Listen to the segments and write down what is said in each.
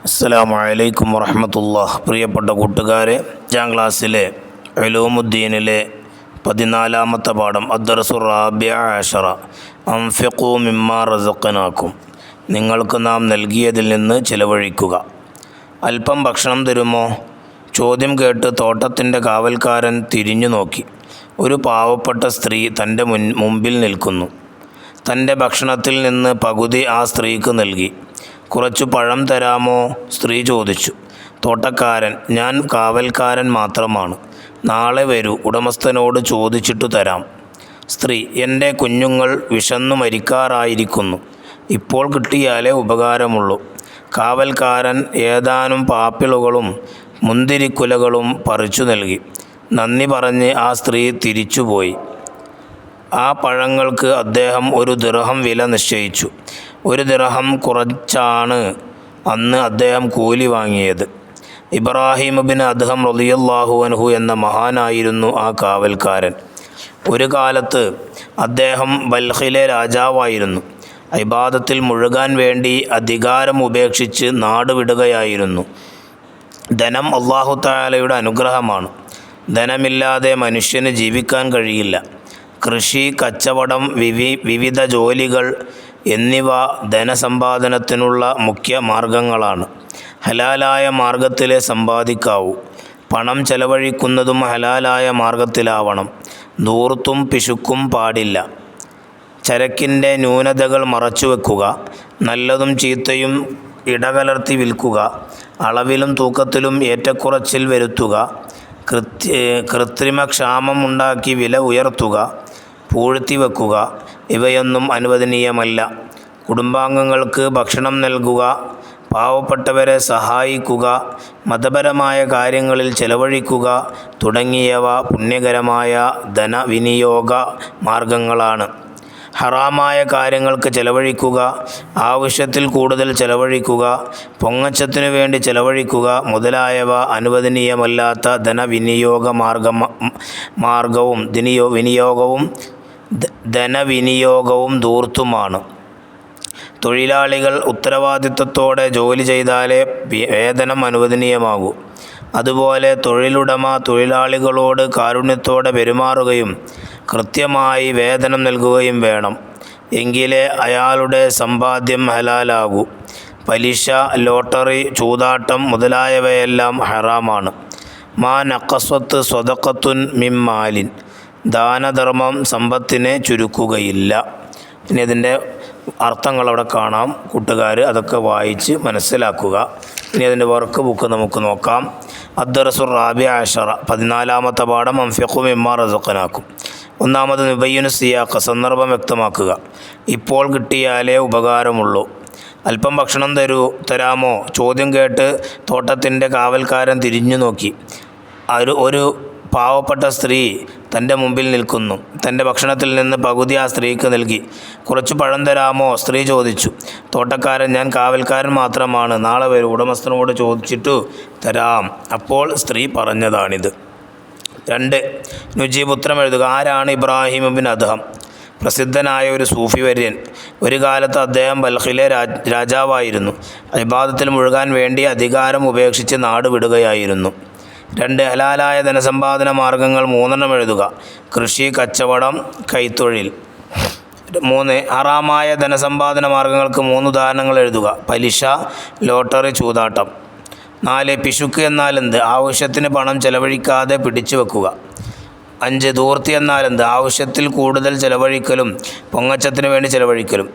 അസ്സലാമു അലൈക്കും വറഹ്മത്തുള്ളാഹി. പ്രിയപ്പെട്ട കൂട്ടുകാരെ, 5ാം ക്ലാസ്സിലെ ഉലൂമുദ്ദീനിലെ 14ാമത്തെ പാഠം അദ്ദർസുർ റാബിഅ അശറ അൻഫിഖൂ മിമ്മാ റസഖ്നാക്കും, നിങ്ങൾക്ക് നാം നൽകിയതിൽ നിന്ന് ചിലവഴിക്കുക. അല്പം ഭക്ഷണം തരുമോ? ചോദ്യം കേട്ട് തോട്ടത്തിൻ്റെ കാവൽക്കാരൻ തിരിഞ്ഞു നോക്കി. ഒരു പാവപ്പെട്ട സ്ത്രീ തൻ്റെ മുമ്പിൽ നിൽക്കുന്നു. തൻ്റെ ഭക്ഷണത്തിൽ നിന്ന് പകുതി ആ സ്ത്രീക്ക് നൽകി. കുറച്ചു പഴം തരാമോ? സ്ത്രീ ചോദിച്ചു. തോട്ടക്കാരൻ: ഞാൻ കാവൽക്കാരൻ മാത്രമാണ്, നാളെ വരൂ, ഉടമസ്ഥനോട് ചോദിച്ചിട്ടു തരാം. സ്ത്രീ: എൻ്റെ കുഞ്ഞുങ്ങൾ വിശന്നു മരിക്കാറായിരിക്കുന്നു, ഇപ്പോൾ കിട്ടിയാലേ ഉപകാരമുള്ളൂ. കാവൽക്കാരൻ ഏതാനും പാപ്പിളുകളും മുന്തിരിക്കുലകളും പറിച്ചു നൽകി. നന്ദി പറഞ്ഞ് ആ സ്ത്രീ തിരിച്ചുപോയി. ആ പഴങ്ങൾക്ക് അദ്ദേഹം 1 ദിർഹം വില നിശ്ചയിച്ചു. 1 ദിർഹം കുറച്ചാണ് അന്ന് അദ്ദേഹം കൂലി വാങ്ങിയത്. ഇബ്രാഹിം ഇബ്നു അദ്ഹം റളിയല്ലാഹു അൻഹു എന്ന മഹാനായിരുന്നു ആ കാവൽക്കാരൻ. ഒരു കാലത്ത് അദ്ദേഹം ബൽഖിലെ രാജാവായിരുന്നു. ഇബാദത്തിൽ മുഴുകാൻ വേണ്ടി അധികാരം ഉപേക്ഷിച്ച് നാട് വിടുകയായിരുന്നു. ധനം അല്ലാഹു തആലയുടെ അനുഗ്രഹമാണ്. ധനമില്ലാതെ മനുഷ്യന് ജീവിക്കാൻ കഴിയില്ല. കൃഷി, കച്ചവടം, വിവിധ ജോലികൾ എന്നിവ ധനസമ്പാദനത്തിനുള്ള മുഖ്യ മാർഗങ്ങളാണ്. ഹലാലായ മാർഗത്തിലേ സമ്പാദിക്കാവൂ. പണം ചെലവഴിക്കുന്നതും ഹലാലായ മാർഗത്തിലാവണം. ധൂർത്തും പിശുക്കും പാടില്ല. ചരക്കിൻ്റെ ന്യൂനതകൾ മറച്ചുവെക്കുക. നല്ലതും ചീത്തയും ഇടകലർത്തി വിൽക്കുക. അളവിലും തൂക്കത്തിലും ഏറ്റക്കുറച്ചിൽ വരുത്തുക. കൃത്രിമ ക്ഷാമമുണ്ടാക്കി വില ഉയർത്തുക. പൂഴ്ത്തി വെക്കുക. ഇവയൊന്നും അനുവദനീയമല്ല. കുടുംബാംഗങ്ങൾക്ക് ഭക്ഷണം നൽകുക. പാവപ്പെട്ടവരെ സഹായിക്കുക. മതപരമായ കാര്യങ്ങളിൽ ചെലവഴിക്കുക തുടങ്ങിയവ പുണ്യകരമായ ധനവിനിയോഗ മാർഗങ്ങളാണ്. ഹറാമായ കാര്യങ്ങൾക്ക് ചെലവഴിക്കുക, ആവശ്യത്തിൽ കൂടുതൽ ചെലവഴിക്കുക, പൊങ്ങച്ചത്തിനു വേണ്ടി ചെലവഴിക്കുക മുതലായവ അനുവദനീയമല്ലാത്ത ധനവിനിയോഗവും ധൂർത്തുമാണ്. തൊഴിലാളികൾ ഉത്തരവാദിത്തത്തോടെ ജോലി ചെയ്താലേ വേതനം അനുവദനീയമാകൂ. അതുപോലെ തൊഴിലുടമ തൊഴിലാളികളോട് കാരുണ്യത്തോടെ പെരുമാറുകയും കൃത്യമായി വേതനം നൽകുകയും വേണം. എങ്കിലേ അയാളുടെ സമ്പാദ്യം ഹലാലാകൂ. പലിശ, ലോട്ടറി, ചൂതാട്ടം മുതലായവയെല്ലാം ഹറാമാണ്. മാ നഖസത്ത് സ്വദഖത്തുൻ മിൻ മാലിൻ, ദാനധർമ്മം സമ്പത്തിനെ ചുരുക്കുകയില്ല. പിന്നെ ഇതിൻ്റെ അർത്ഥങ്ങൾ അവിടെ കാണാം. കൂട്ടുകാർ അതൊക്കെ വായിച്ച് മനസ്സിലാക്കുക. ഇനി അതിൻ്റെ വർക്ക് ബുക്ക് നമുക്ക് നോക്കാം. അദ്ദർസുർ റാബിഅ അശറ 14ാമത്തെ പാഠം അൻഫിഖൂ മിമ്മാ റസഖ്നാക്കും. ഒന്നാമത് നുബയ്യിനു സിയാഖ, സന്ദർഭം വ്യക്തമാക്കുക. ഇപ്പോൾ കിട്ടിയാലേ ഉപകാരമുള്ളൂ. അല്പം ഭക്ഷണം തരാമോ? ചോദ്യം കേട്ട് തോട്ടത്തിൻ്റെ കാവൽക്കാരൻ തിരിഞ്ഞു നോക്കി. ഒരു പാവപ്പെട്ട സ്ത്രീ തൻ്റെ മുമ്പിൽ നിൽക്കുന്നു. തൻ്റെ ഭക്ഷണത്തിൽ നിന്ന് പകുതി ആ സ്ത്രീക്ക് നൽകി. കുറച്ച് പഴം തരാമോ? സ്ത്രീ ചോദിച്ചു. തോട്ടക്കാരൻ: ഞാൻ കാവൽക്കാരൻ മാത്രമാണ്, നാളെ വരൂ, ഉടമസ്ഥനോട് ചോദിച്ചിട്ടു തരാം. അപ്പോൾ സ്ത്രീ പറഞ്ഞതാണിത്. 2. നുജീബ്, ഉത്തരം എഴുതുക. ആരാണ് ഇബ്രാഹിം ഇബ്നു അദ്ഹം? പ്രസിദ്ധനായ ഒരു സൂഫി വര്യൻ. ഒരു കാലത്ത് അദ്ദേഹം ബൽഖിലെ രാജാവായിരുന്നു. ഇബാദത്തിൽ മുഴുകാൻ വേണ്ടി അധികാരം ഉപേക്ഷിച്ച് നാട് വിടുകയായിരുന്നു. 2. ഹലാലായ ധനസമ്പാദന മാർഗങ്ങൾ 3 എഴുതുക. കൃഷി, കച്ചവടം, കൈത്തൊഴിൽ. 3. ഹറാമായ ധനസമ്പാദന മാർഗങ്ങൾക്ക് 3 ഉദാഹരണങ്ങൾ എഴുതുക. പലിശ, ലോട്ടറി, ചൂതാട്ടം. 4. പിശുക്ക് എന്നാൽ എന്ത്? ആവശ്യത്തിന് പണം ചെലവഴിക്കാതെ പിടിച്ചു വെക്കുക. 5. ധൂർത്തി എന്നാൽ എന്ത്? ആവശ്യത്തിൽ കൂടുതൽ ചെലവഴിക്കലും പൊങ്ങച്ചത്തിന് വേണ്ടി ചെലവഴിക്കലും.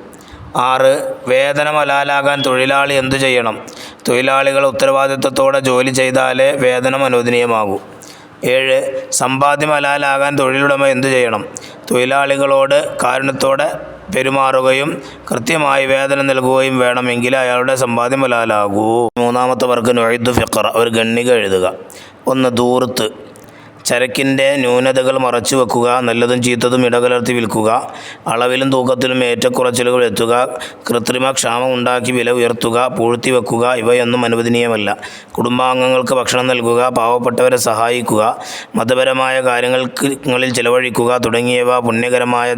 6. വേതനം ഹലാലാകാൻ തൊഴിലാളി എന്തു ചെയ്യണം? തൊഴിലാളികൾ ഉത്തരവാദിത്തത്തോടെ ജോലി ചെയ്താലേ വേതനം അനുവദനീയമാകൂ. 7. സമ്പാദ്യം ഹലാലാകാൻ തൊഴിലുടമ എന്തു ചെയ്യണം? തൊഴിലാളികളോട് കാരുണ്യത്തോടെ പെരുമാറുകയും കൃത്യമായി വേതനം നൽകുകയും വേണമെങ്കിൽ അയാളുടെ സമ്പാദ്യം ഹലാലാകൂ. 3ാമത്തെ വർക്ക് നുഈദു ഫിഖറ, ഒരു ഗണ്ണിക എഴുതുക. 1. ധൂർത്ത്, ചരക്കിൻ്റെ ന്യൂനതകൾ മറച്ചു വെക്കുക, നല്ലതും ചീത്തതും ഇടകലർത്തി വിൽക്കുക, അളവിലും തൂക്കത്തിലും ഏറ്റക്കുറച്ചിലുകൾ എത്തുക, കൃത്രിമ ക്ഷാമം ഉണ്ടാക്കി വില ഉയർത്തുക, പൂഴ്ത്തി വെക്കുക ഇവയൊന്നും അനുവദനീയമല്ല. കുടുംബാംഗങ്ങൾക്ക് ഭക്ഷണം നൽകുക, പാവപ്പെട്ടവരെ സഹായിക്കുക, മതപരമായ കാര്യങ്ങളിൽ ചെലവഴിക്കുക തുടങ്ങിയവ പുണ്യകരമായ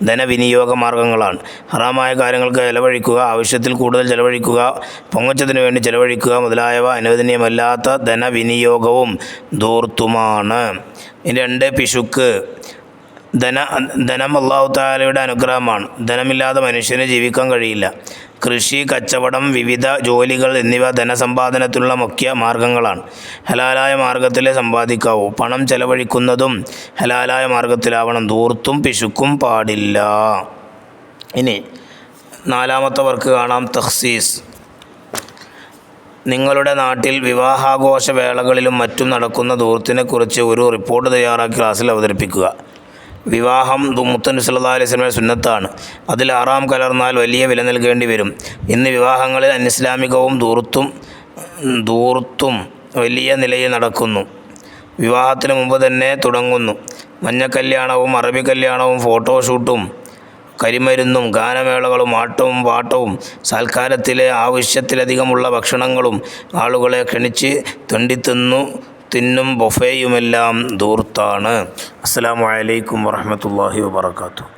ധനവിനിയോഗ മാർഗങ്ങളാണ്. ഹറാമായ കാര്യങ്ങൾക്ക് ചെലവഴിക്കുക, ആവശ്യത്തിൽ കൂടുതൽ ചെലവഴിക്കുക, പൊങ്ങച്ചത്തിനു വേണ്ടി ചെലവഴിക്കുക മുതലായവ അനുവദനീയമല്ലാത്ത ധനവിനിയോഗവും ധൂർത്തുമാണ്. 2 പിശുക്ക്. ധനം അല്ലാഹു തആലയുടെ അനുഗ്രഹമാണ്. ധനമില്ലാതെ മനുഷ്യന് ജീവിക്കാൻ കഴിയില്ല. കൃഷി, കച്ചവടം, വിവിധ ജോലികൾ എന്നിവ ധനസമ്പാദനത്തിനുള്ള മുഖ്യ മാർഗങ്ങളാണ്. ഹലാലായ മാർഗത്തിലേ സമ്പാദിക്കാവൂ. പണം ചെലവഴിക്കുന്നതും ഹലാലായ മാർഗത്തിലാവണം. ധൂർത്തും പിശുക്കും പാടില്ല. ഇനി 4ാമത്തെ വർക്ക് കാണാം. തഖ്സീസ്. നിങ്ങളുടെ നാട്ടിൽ വിവാഹാഘോഷ വേളകളിലും മറ്റും നടക്കുന്ന ധൂർത്തിനെക്കുറിച്ച് ഒരു റിപ്പോർട്ട് തയ്യാറാക്കി ക്ലാസ്സിൽ അവതരിപ്പിക്കുക. വിവാഹം മുത്തനബി സല്ലല്ലാഹു അലൈഹി വസല്ലം സുന്നത്താണ്. അതിൽ ഹറാം കലർന്നാൽ വലിയ വില നൽകേണ്ടി വരും. ഇന്ന് വിവാഹങ്ങളിൽ അനിസ്ലാമികവും ധൂർത്തും വലിയ നിലയിൽ നടക്കുന്നു. വിവാഹത്തിന് മുമ്പ് തന്നെ തുടങ്ങുന്നു. മഞ്ഞക്കല്യാണവും അറബി കല്യാണവും ഫോട്ടോഷൂട്ടും കരിമരുന്നും ഗാനമേളകളും ആട്ടവും പാട്ടവും സൽക്കാരത്തിലെ ആവശ്യത്തിലധികമുള്ള ഭക്ഷണങ്ങളും ആളുകളെ ക്ഷണിച്ച് തിന്നും ബൊഫേയുമെല്ലാം ധൂർത്താണ്. അസ്സലാമു അലൈക്കും വറഹ്മത്തുള്ളാഹി വബറകാതുഹു.